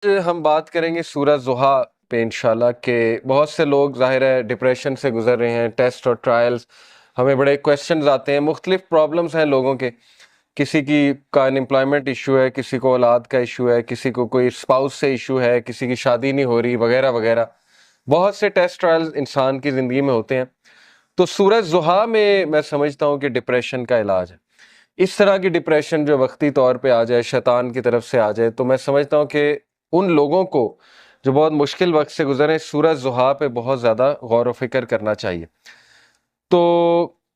हम बात करेंगे सूरह ज़ुहा पे इंशाल्लाह कि बहुत से लोग ज़ाहिर है डिप्रेशन से गुजर रहे हैं, टेस्ट और ट्रायल्स, हमें बड़े क्वेश्चंस आते हैं, मुख्तलिफ प्रॉब्लम्स हैं लोगों के। किसी की का अनएम्प्लॉयमेंट इशू है, किसी को औलाद का इशू है, किसी को कोई स्पाउस से इशू है, किसी की शादी नहीं हो रही वगैरह वगैरह। बहुत से टेस्ट ट्रायल्स इंसान की ज़िंदगी में होते हैं। तो सूरह ज़ुहा में मैं समझता हूँ कि डिप्रेशन का इलाज है। इस तरह की डिप्रेशन जो वक्ती तौर पे आ जाए, शैतान की तरफ से आ जाए, तो मैं समझता हूँ कि उन लोगों को जो बहुत मुश्किल वक्त से गुजरे, सूरह ज़ुहा पे बहुत ज़्यादा गौर व फिक्र करना चाहिए। तो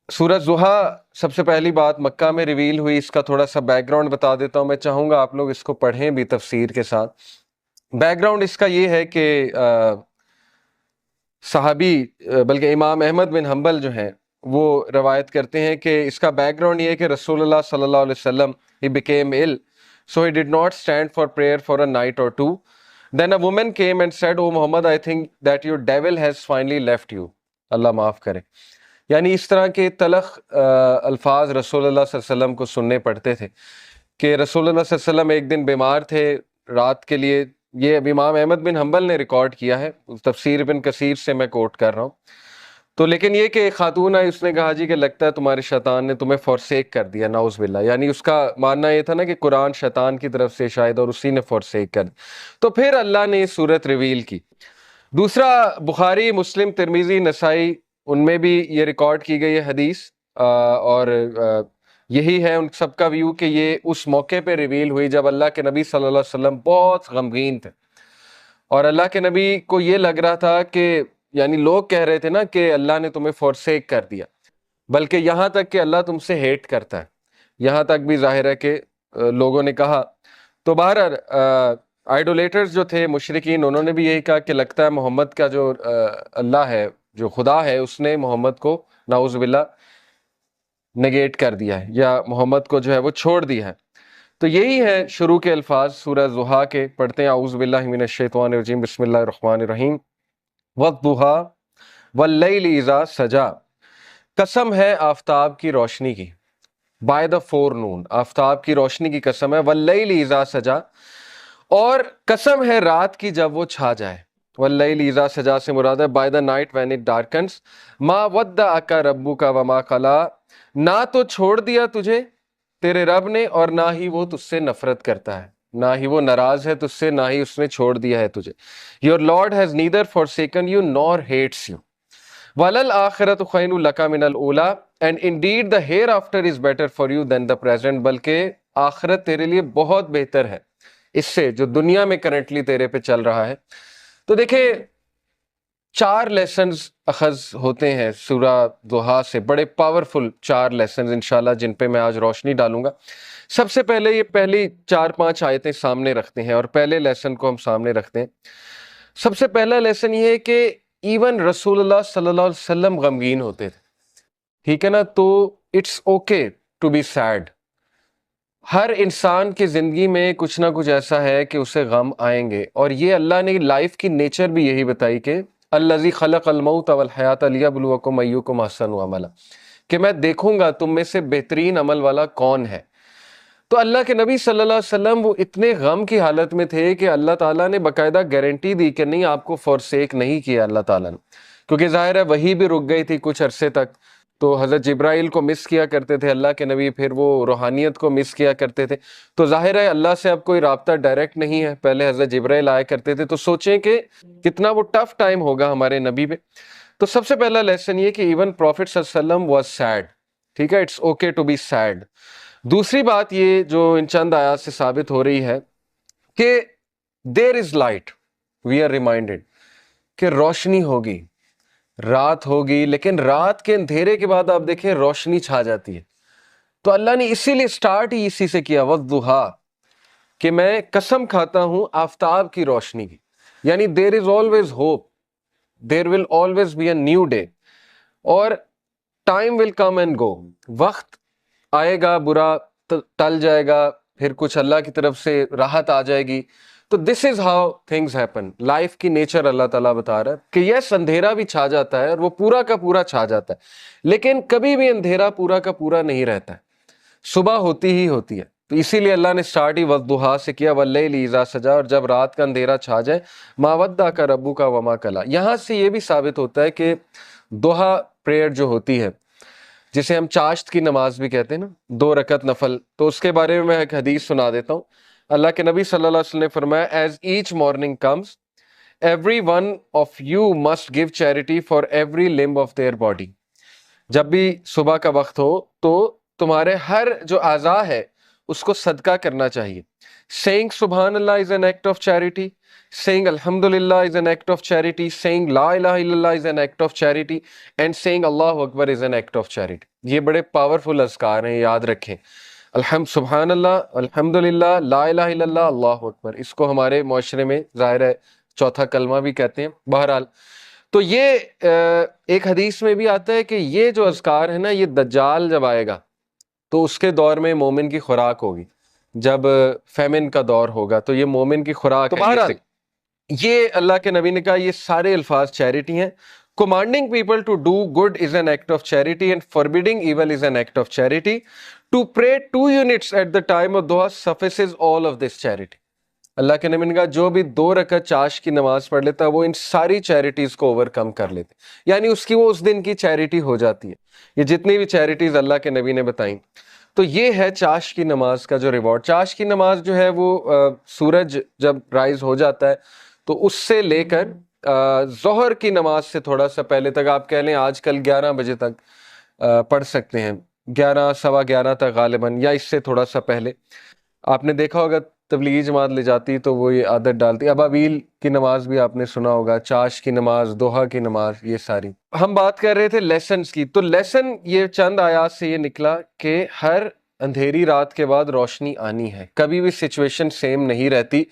सूरह ज़ुहा सबसे पहली बात मक्का में रिवील हुई, इसका थोड़ा सा बैकग्राउंड बता देता हूँ। मैं चाहूँगा आप लोग इसको पढ़ें भी तफसीर के साथ। बैकग्राउंड इसका ये है कि सहाबी बल्कि इमाम अहमद बिन हम्बल जो हैं वो रवायत करते हैं कि इसका बैकग्राउंड ये है कि रसूलुल्लाह सल्लल्लाहु अलैहि वसल्लम he became ill, so he did not stand for prayer for a night or two. Then a woman came and said, O Muhammad, I think that your devil has finally left you, Allah माफ़ करे। यानी इस तरह के तलख अल्फाज रसूलुल्लाह सल्लल्लाहु अलैहि वसल्लम को सुनने पड़ते थे कि रसूलुल्लाह सल्लल्लाहु अलैहि वसल्लम एक दिन बीमार थे रात के लिए। ये इमाम अहमद बिन हम्बल ने रिकॉर्ड किया है, तफसीर बिन कसीर से मैं कोट कर रहा हूँ। तो लेकिन ये कि खातून आई, उसने कहा जी कि लगता है तुम्हारे शैतान ने तुम्हें फॉरसेक कर दिया, नाउज़ बिल्ला। यानी उसका मानना ये था ना कि कुरान शैतान की तरफ से शायद और उसी ने फॉरसेक कर दिया। तो फिर अल्लाह ने सूरत रिवील की। दूसरा, बुखारी, मुस्लिम, तिरमिजी, नसाई, उनमें भी ये रिकॉर्ड की गई है हदीस। और यही है उन सब का व्यू कि ये उस मौके पे रिवील हुई जब अल्लाह के नबी सल्लल्लाहु अलैहि वसल्लम बहुत गमगीन थे और अल्लाह के नबी को ये लग रहा था कि, यानी लोग कह रहे थे ना कि अल्लाह ने तुम्हें फॉरसेक कर दिया, बल्कि यहाँ तक कि अल्लाह तुमसे हेट करता है, यहाँ तक भी जाहिर है कि लोगों ने कहा। तो बहरहाल आइडोलेटर्स जो थे मुशरिकीन, उन्होंने भी यही कहा कि लगता है मोहम्मद का जो अल्लाह है, जो खुदा है, उसने मोहम्मद को नाउज़ बिल्ला नेगेट कर दिया है या मोहम्मद को जो है वो छोड़ दिया है। तो यही है शुरू के अल्फाज सूरह ज़ुहा के। पढ़ते हैं, औज़ु बिल्लाहि मिनश शैतानिर रजीम, बिस्मिल्लाहिर रहमानिर रहीम। वद्दुहा वल्लैलि इज़ा सजा, कसम है आफताब की रोशनी की। बाय द फोरनून, आफताब की रोशनी की कसम है। वल्लैलि इज़ा सजा, और कसम है रात की जब वो छा जाए। वल्लैलि इज़ा सजा से मुराद है by the night when it darkens. मा वद्दअका रब्बुका वमा कला, ना तो छोड़ दिया तुझे तेरे रब ने और ना ही वो तुझसे नफरत करता है, ना ही वो नाराज है तुझसे, ना ही उसने छोड़ दिया है तुझे। Your lord has neither forsaken you nor hates you. वलल आखिरत खैरु लका मिनल ऊला, and indeed the hereafter is better for you than the present, बल्कि आखिरत तेरे लिए बहुत बेहतर है इससे जो दुनिया में करंटली तेरे पे चल रहा है। तो देखिए, 4 लेसन्स अखज होते हैं सूरह ज़ुहा से, बड़े पावरफुल 4 लेसन्स इंशाल्लाह, जिन पे मैं आज रोशनी डालूंगा। सबसे पहले ये पहली 4-5 आयतें सामने रखते हैं और पहले लेसन को हम सामने रखते हैं। सबसे पहला लेसन ये है कि इवन रसूलुल्लाह सल्लल्लाहु अलैहि वसल्लम गमगीन होते थे, ठीक है ना। तो it's okay to be sad. हर इंसान की ज़िंदगी में कुछ ना कुछ ऐसा है कि उसे गम आएंगे, और ये अल्लाह ने लाइफ की नेचर भी यही बताई कि अल्लज़ी खलक़ल मौत वल हयात लियब्लुवकुम अय्युकुम अहसनु अमला, कि मैं देखूंगा तुम में से बेहतरीन अमल वाला कौन है। तो अल्लाह के नबी सल्लल्लाहु अलैहि वसल्लम वो इतने गम की हालत में थे कि अल्लाह ताला ने बाकायदा गारंटी दी कि नहीं, आपको फॉरसेक नहीं किया अल्लाह ताला ने, क्योंकि जाहिर है वही भी रुक गई थी कुछ अरसे तक। तो हज़रत जिब्राइल को मिस किया करते थे अल्लाह के नबी, फिर वो रूहानियत को मिस किया करते थे। तो जाहिर है अल्लाह से अब कोई राब्ता डायरेक्ट नहीं है, पहले हज़रत जिब्राइल आया करते थे। तो सोचें कि कितना वो टफ टाइम होगा हमारे नबी पे। तो सबसे पहला लेसन ये कि इवन प्रॉफिट सल्लल्लाहु अलैहि वसल्लम वाज सैड, ठीक है, it's okay to be sad. दूसरी बात ये जो इन चंद आयात से साबित हो रही है कि there is light, we are reminded कि रोशनी होगी, रात होगी, लेकिन रात के अंधेरे के बाद आप देखें रोशनी छा जाती है। तो अल्लाह ने इसीलिए स्टार्ट ही इसी से किया, वद्दुहा, कि मैं कसम खाता हूं आफताब की रोशनी की। यानी there is always hope, there will always be a new day, और time will come and go, वक्त आएगा, बुरा टल जाएगा, फिर कुछ अल्लाह की तरफ से राहत आ जाएगी। तो this is how things happen, life की नेचर अल्लाह ताला बता रहा है कि यस, अंधेरा भी छा जाता है और वो पूरा का पूरा छा जाता है, लेकिन कभी भी अंधेरा पूरा का पूरा नहीं रहता है, सुबह होती ही होती है। تو اسی لیے اللہ نے سٹارٹ ہی والضحیٰ سے کیا، واللیل اذا سجا، اور جب رات کا اندھیرا چھا جائے، ما ودعک ربک وما قلی۔ یہاں سے یہ بھی ثابت ہوتا ہے کہ دوحا پریئر جو ہوتی ہے، جسے ہم چاشت کی نماز بھی کہتے ہیں نا، 2 رکعت نفل، تو اس کے بارے میں ایک حدیث سنا دیتا ہوں۔ اللہ کے نبی صلی اللہ علیہ وسلم نے فرمایا، as each morning comes every one of you must give charity for every limb of their body. جب بھی صبح کا وقت ہو تو تمہارے ہر جو اعضاء ہے اس کو صدقہ کرنا چاہیے۔ سینگ سبحان اللہ is an act of charity, saying Alhamdulillah is an act of charity, saying La ilaha illallah is an act of charity, and saying Allahu Akbar is an act of charity۔ یہ بڑے powerful اذکار ہیں، یاد رکھیں۔ سبحان اللہ، الحمدللہ، لا الہ الا اللہ، اللہ اکبر، اس کو ہمارے معاشرے میں ظاہر ہے چوتھا کلمہ بھی کہتے ہیں۔ بہرحال تو یہ ایک حدیث میں بھی آتا ہے کہ یہ جو اذکار ہے نا، یہ دجال جب آئے گا تو اس کے دور میں مومن کی خوراک ہوگی، جب فیمن کا دور ہوگا تو یہ مومن کی خوراک ہے۔ بہرحال یہ اللہ کے نبی نے کہا یہ سارے الفاظ چیریٹی ہیں۔ Commanding people to do good is an act of charity and forbidding evil is an act of charity. To pray 2 units at the time of duha suffices all of this charity۔ اللہ کے نبی نے کہا جو بھی 2 رکعت چاش کی نماز پڑھ لیتا وہ ان ساری چیریٹیز کو اوور کم کر لیتے، یعنی اس کی وہ اس دن کی چیریٹی ہو جاتی ہے۔ یہ جتنی بھی چیریٹیز اللہ کے نبی نے بتائیں، تو یہ ہے چاش کی نماز کا جو ریوارڈ۔ چاش کی نماز جو ہے وہ سورج جب رائز ہو جاتا ہے تو اس سے لے کر ظہر کی نماز سے تھوڑا سا پہلے تک، آپ کہہ لیں آج کل 11 بجے تک پڑھ سکتے ہیں، 11 سوا 11 تک غالباً، یا اس سے تھوڑا سا پہلے۔ آپ نے دیکھا ہوگا تبلیغی جماعت لے جاتی تو وہ یہ عادت ڈالتی۔ ابابیل کی نماز بھی آپ نے سنا ہوگا، چاش کی نماز، دوحا کی نماز، یہ ساری۔ ہم بات کر رہے تھے لیسنز کی، تو لیسن یہ چند آیات سے یہ نکلا کہ ہر اندھیری رات کے بعد روشنی آنی ہے، کبھی بھی سچویشن سیم نہیں رہتی،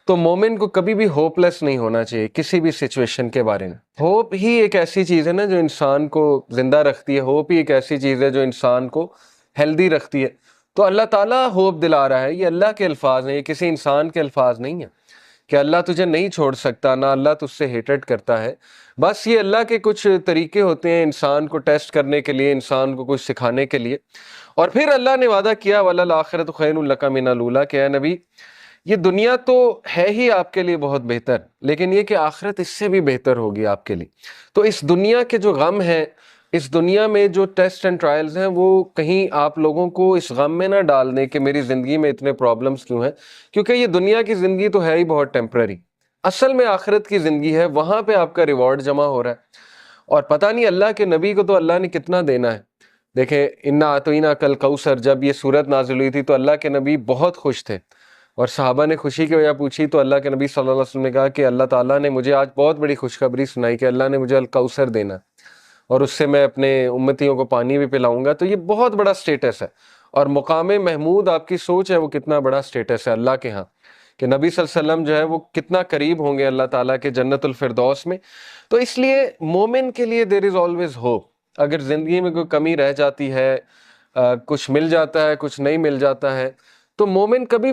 تو مومن کو کبھی بھی ہوپ لیس نہیں ہونا چاہیے کسی بھی سچویشن کے بارے میں۔ ہوپ ہی ایک ایسی چیز ہے نا جو انسان کو زندہ رکھتی ہے، ہوپ ہی ایک ایسی چیز ہے جو انسان کو ہیلدی رکھتی ہے۔ تو اللہ تعالیٰ ہوپ دلا رہا ہے، یہ اللہ کے الفاظ ہیں، یہ کسی انسان کے الفاظ نہیں ہیں کہ اللہ تجھے نہیں چھوڑ سکتا، نہ اللہ تجھ سے ہیٹڈ کرتا ہے۔ بس یہ اللہ کے کچھ طریقے ہوتے ہیں انسان کو ٹیسٹ کرنے کے لیے، انسان کو کچھ سکھانے کے لیے۔ اور پھر اللہ نے وعدہ کیا وَلَلْآخِرَةُ خَيْرٌ لَكَ مِنَ الْأُولَىٰ، کہ اے نبی یہ دنیا تو ہے ہی آپ کے لیے بہت بہتر، لیکن یہ کہ آخرت اس سے بھی بہتر ہوگی آپ کے لیے۔ تو اس دنیا کے جو غم ہیں، اس دنیا میں جو ٹیسٹ اینڈ ٹرائلز ہیں، وہ کہیں آپ لوگوں کو اس غم میں نہ ڈال دیں کہ میری زندگی میں اتنے پرابلمس کیوں ہیں، کیونکہ یہ دنیا کی زندگی تو ہے ہی بہت ٹیمپرری۔ اصل میں آخرت کی زندگی ہے، وہاں پہ آپ کا ریوارڈ جمع ہو رہا ہے۔ اور پتہ نہیں اللہ کے نبی کو تو اللہ نے کتنا دینا ہے۔ دیکھیں انا اعطیناک کل کوثر، جب یہ صورت نازل ہوئی تھی تو اللہ کے نبی بہت خوش تھے، اور صحابہ نے خوشی کی وجہ پوچھی تو اللہ کے نبی صلی اللہ علیہ وسلم نے کہا کہ اللہ تعالیٰ نے مجھے آج بہت بڑی خوشخبری سنائی کہ اللہ نے مجھے الکوثر دینا ہے، اور اس سے میں اپنے امتیوں کو پانی بھی پلاؤں گا۔ تو یہ بہت بڑا سٹیٹس ہے، اور مقام محمود آپ کی سوچ ہے وہ کتنا بڑا سٹیٹس ہے اللہ کے ہاں، کہ نبی صلی اللہ علیہ وسلم جو ہے وہ کتنا قریب ہوں گے اللہ تعالیٰ کے جنت الفردوس میں۔ تو اس لیے مومن کے لیے دیر از آلویز ہوپ۔ اگر زندگی میں کوئی کمی رہ جاتی ہے، کچھ مل جاتا ہے، کچھ نہیں مل جاتا ہے، تو مومن کبھی